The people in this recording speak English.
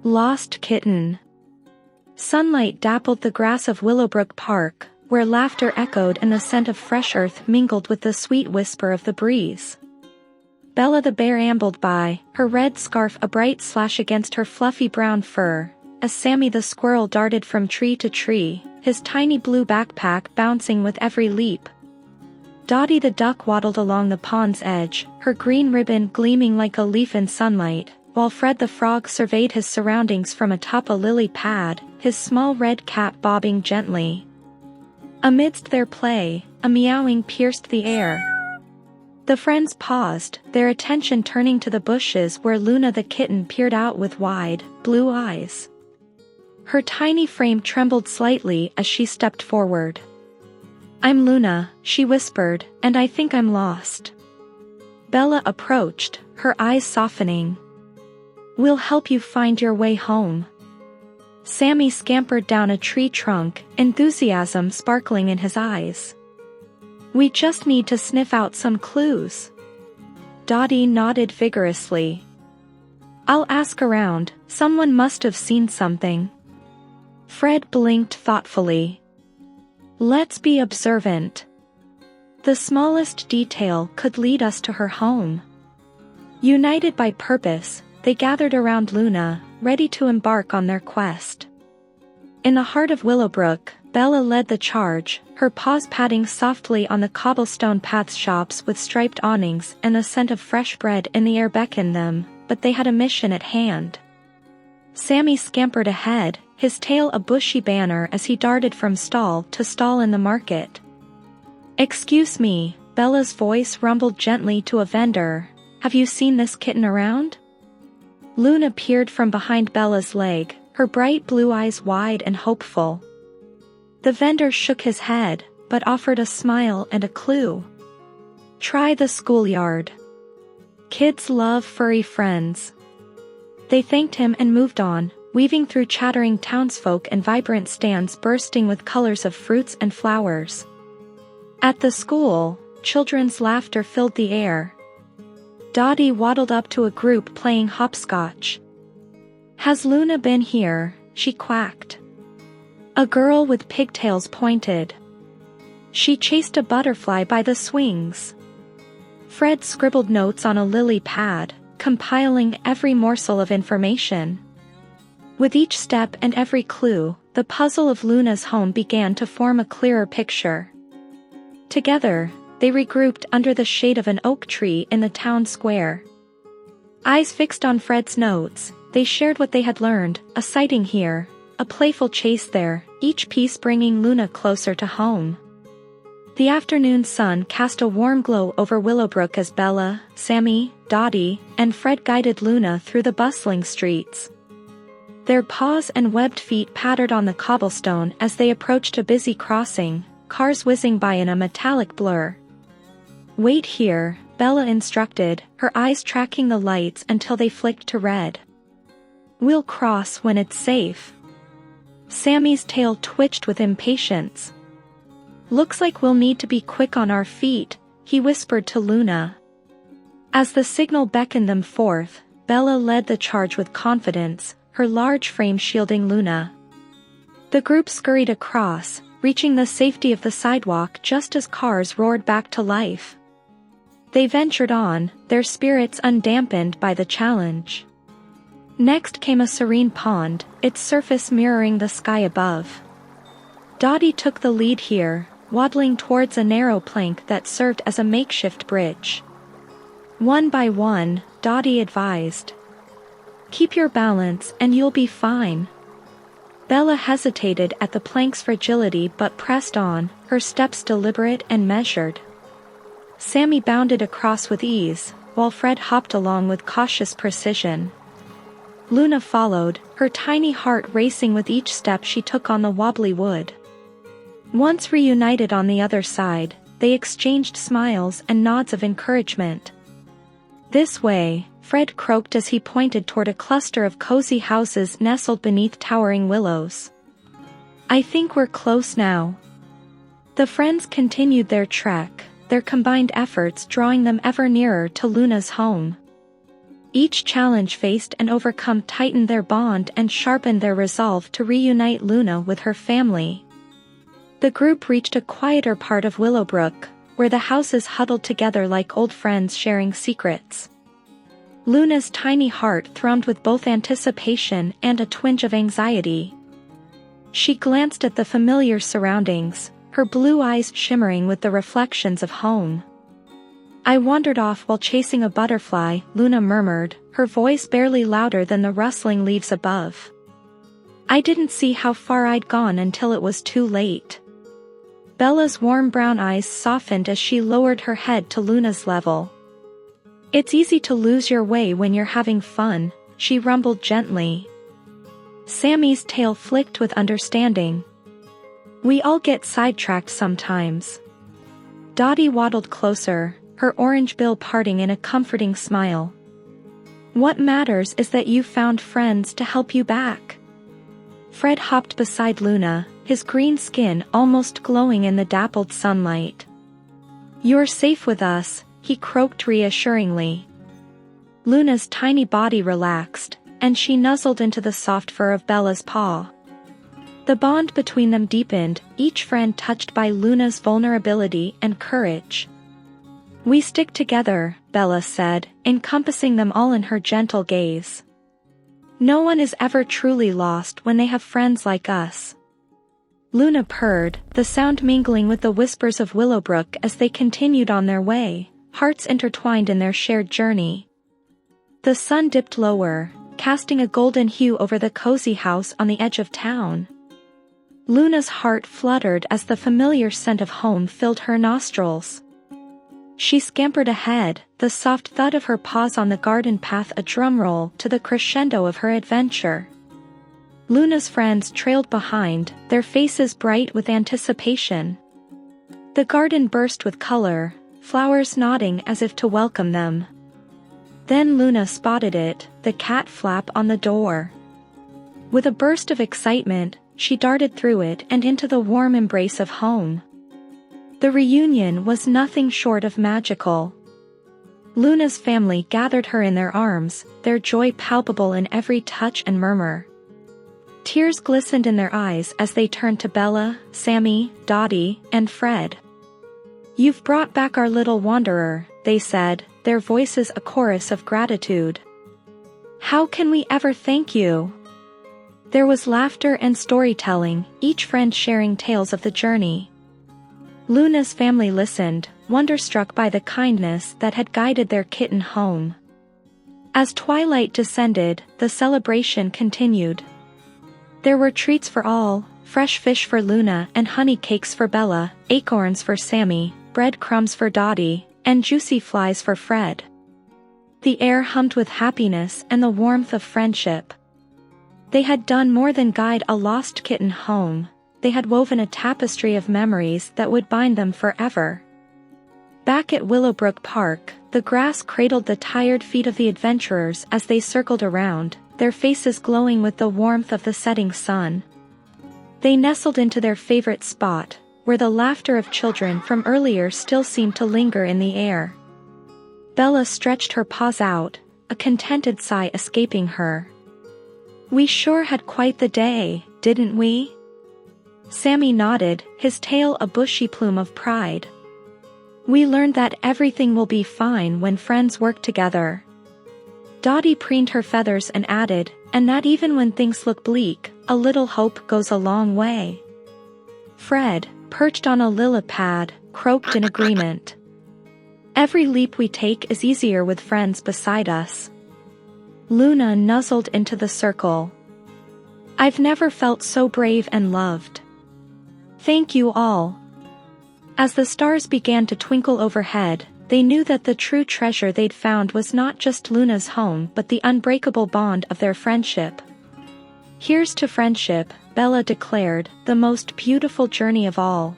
Lost Kitten. Sunlight dappled the grass of Willowbrook Park, where laughter echoed and the scent of fresh earth mingled with the sweet whisper of the breeze. Bella the bear ambled by, her red scarf a bright slash against her fluffy brown fur, as Sammy the Squirrel darted from tree to tree, his tiny blue backpack bouncing with every leap. Dottie the Duck waddled along the pond's edge, her green ribbon gleaming like a leaf in sunlight, while Fred the Frog surveyed his surroundings from atop a lily pad, his small red cap bobbing gently. Amidst their play, a meowing pierced the air. The friends paused, their attention turning to the bushes where Luna the Kitten peered out with wide, blue eyes. Her tiny frame trembled slightly as she stepped forward. "I'm Luna," she whispered, "and I think I'm lost." Bella approached, her eyes softening. "We'll help you find your way home." Sammy scampered down a tree trunk, enthusiasm sparkling in his eyes. "We just need to sniff out some clues." Dottie nodded vigorously. "I'll ask around, someone must have seen something." Fred blinked thoughtfully. "Let's be observant. The smallest detail could lead us to her home." United by purpose, they gathered around Luna, ready to embark on their quest. In the heart of Willowbrook, Bella led the charge, her paws patting softly on the cobblestone paths. Shops with striped awnings and the scent of fresh bread in the air beckoned them, but they had a mission at hand. Sammy scampered ahead, his tail a bushy banner as he darted from stall to stall in the market. "Excuse me," Bella's voice rumbled gently to a vendor, "have you seen this kitten around?" Luna peered from behind Bella's leg, her bright blue eyes wide and hopeful. The vendor shook his head, but offered a smile and a clue. "Try the schoolyard. Kids love furry friends." They thanked him and moved on, weaving through chattering townsfolk and vibrant stands bursting with colors of fruits and flowers. At the school, children's laughter filled the air. Dottie waddled up to a group playing hopscotch. "Has Luna been here?" she quacked. A girl with pigtails pointed. "She chased a butterfly by the swings." Fred scribbled notes on a lily pad, compiling every morsel of information. With each step and every clue, the puzzle of Luna's home began to form a clearer picture. Together, they regrouped under the shade of an oak tree in the town square. Eyes fixed on Fred's notes, they shared what they had learned, a sighting here, a playful chase there, each piece bringing Luna closer to home. The afternoon sun cast a warm glow over Willowbrook as Bella, Sammy, Dottie, and Fred guided Luna through the bustling streets. Their paws and webbed feet pattered on the cobblestone as they approached a busy crossing, cars whizzing by in a metallic blur. "Wait here," Bella instructed, her eyes tracking the lights until they flicked to red. "We'll cross when it's safe." Sammy's tail twitched with impatience. "Looks like we'll need to be quick on our feet," he whispered to Luna. As the signal beckoned them forth, Bella led the charge with confidence, her large frame shielding Luna. The group scurried across, reaching the safety of the sidewalk just as cars roared back to life. They ventured on, their spirits undampened by the challenge. Next came a serene pond, its surface mirroring the sky above. Dottie took the lead here, waddling towards a narrow plank that served as a makeshift bridge. One by one, Dottie advised. "Keep your balance and you'll be fine." Bella hesitated at the plank's fragility but pressed on, her steps deliberate and measured. Sammy bounded across with ease, while Fred hopped along with cautious precision. Luna followed, her tiny heart racing with each step she took on the wobbly wood. Once reunited on the other side, they exchanged smiles and nods of encouragement. "This way," Fred croaked as he pointed toward a cluster of cozy houses nestled beneath towering willows. "I think we're close now." The friends continued their trek, their combined efforts drawing them ever nearer to Luna's home. Each challenge faced and overcome tightened their bond and sharpened their resolve to reunite Luna with her family. The group reached a quieter part of Willowbrook, where the houses huddled together like old friends sharing secrets. Luna's tiny heart thrummed with both anticipation and a twinge of anxiety. She glanced at the familiar surroundings, her blue eyes shimmering with the reflections of home. "I wandered off while chasing a butterfly," Luna murmured, her voice barely louder than the rustling leaves above. "I didn't see how far I'd gone until it was too late." Bella's warm brown eyes softened as she lowered her head to Luna's level. "It's easy to lose your way when you're having fun," she rumbled gently. Sammy's tail flicked with understanding. "We all get sidetracked sometimes." Dottie waddled closer, her orange bill parting in a comforting smile. "What matters is that you found friends to help you back." Fred hopped beside Luna, his green skin almost glowing in the dappled sunlight. "You're safe with us," he croaked reassuringly. Luna's tiny body relaxed, and she nuzzled into the soft fur of Bella's paw. The bond between them deepened, each friend touched by Luna's vulnerability and courage. "We stick together," Bella said, encompassing them all in her gentle gaze. "No one is ever truly lost when they have friends like us." Luna purred, the sound mingling with the whispers of Willowbrook as they continued on their way, hearts intertwined in their shared journey. The sun dipped lower, casting a golden hue over the cozy house on the edge of town. Luna's heart fluttered as the familiar scent of home filled her nostrils. She scampered ahead, the soft thud of her paws on the garden path a drumroll to the crescendo of her adventure. Luna's friends trailed behind, their faces bright with anticipation. The garden burst with color, flowers nodding as if to welcome them. Then Luna spotted it, the cat flap on the door. With a burst of excitement, she darted through it and into the warm embrace of home. The reunion was nothing short of magical. Luna's family gathered her in their arms, their joy palpable in every touch and murmur. Tears glistened in their eyes as they turned to Bella, Sammy, Dottie, and Fred. "You've brought back our little wanderer," they said, their voices a chorus of gratitude. "How can we ever thank you?" There was laughter and storytelling, each friend sharing tales of the journey. Luna's family listened, wonderstruck by the kindness that had guided their kitten home. As twilight descended, the celebration continued. There were treats for all, fresh fish for Luna and honey cakes for Bella, acorns for Sammy, breadcrumbs for Dottie, and juicy flies for Fred. The air hummed with happiness and the warmth of friendship. They had done more than guide a lost kitten home, they had woven a tapestry of memories that would bind them forever. Back at Willowbrook Park, the grass cradled the tired feet of the adventurers as they circled around, their faces glowing with the warmth of the setting sun. They nestled into their favorite spot, where the laughter of children from earlier still seemed to linger in the air. Bella stretched her paws out, a contented sigh escaping her. "We sure had quite the day, didn't we?" Sammy nodded, his tail a bushy plume of pride. "We learned that everything will be fine when friends work together." Dottie preened her feathers and added, "And that even when things look bleak, a little hope goes a long way." Fred, perched on a lily pad, croaked in agreement. "Every leap we take is easier with friends beside us." Luna nuzzled into the circle. "I've never felt so brave and loved. Thank you all." As the stars began to twinkle overhead, they knew that the true treasure they'd found was not just Luna's home but the unbreakable bond of their friendship. "Here's to friendship," Bella declared, "the most beautiful journey of all."